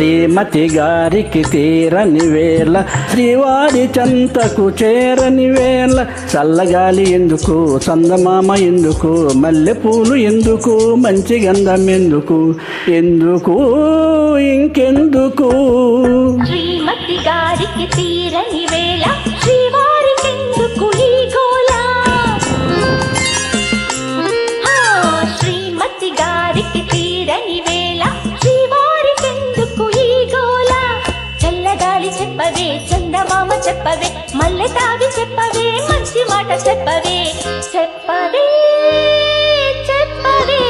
శ్రీమతి గారికి తీరని వేళ శ్రీవారి చెంతకు చేరని వేళ చల్లగాలి ఎందుకు చందమామ ఎందుకు మల్లెపూలు ఎందుకు మంచి గంధం ఎందుకు ఎందుకు ఇంకెందుకు శ్రీమతి గారికి తీరని వేళ శ్రీవారికెందుకు ఈ గోల శ్రీమతి గారికి తీరని వేళ శ్రీవారికెందుకు ఈ గోల చల్లగాలి చెప్పవే చందమామ చెప్పవే మల్లె తావి చెప్పవే మంచి మాట చెప్పవే చెప్పవే చెప్పవే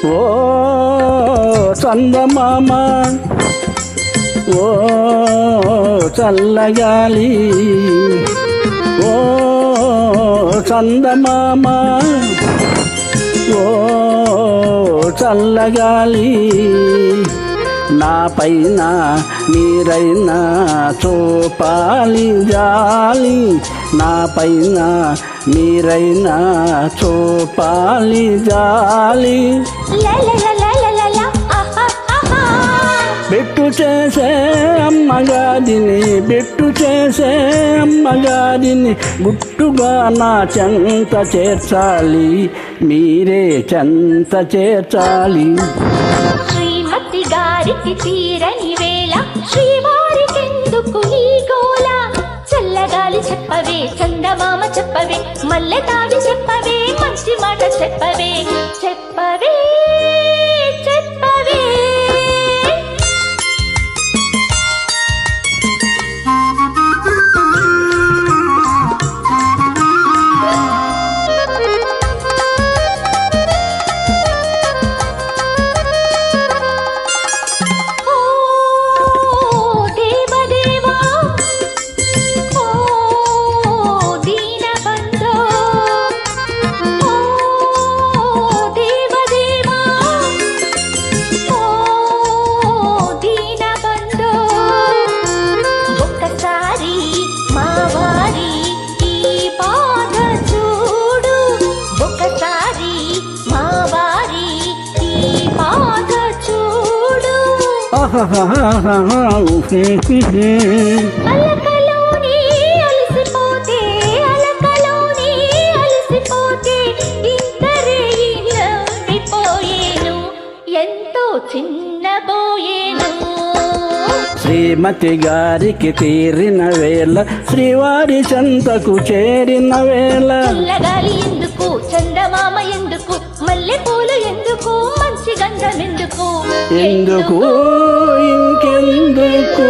ఓ చందమామ ఓ చల్లగాలి ఓ చందమామ ఓ చల్లగాలి నా పైన మీరైనా చూపాలి జాలి నా పైన మీరైనా చూపాలి జాలి బెట్టు చేసే అమ్మగారిని బెట్టు చేసే అమ్మగారిని గుట్టుగా నా చెంత చేర్చాలి మీరే చెంత చేర్చాలి శ్రీమతి గారికి తీరని వేళ శ్రీవారికెందుకు ఈ గోల చల్లగాలి చెప్పవే చందమామ చెప్పవే మల్లె తావి చెప్పవే మంచి మాట చెప్పవే చెప్పవే చెప్పవే అలకలోని అలసిపోతే అలకలోని అలసిపోతే ఇంతరే నవ్విపోయేను ఎంతో చిన్నబోయేను శ్రీమతి గారికి తీరిన వేళ శ్రీవారి చెంతకు చేరిన వేళ చల్లగాలి ఎందుకు చందమామ ఎందుకు మల్లెపూలు ఎందుకు మంచి గంధం ఎందుకు ఎందుకు ఇంకెందుకు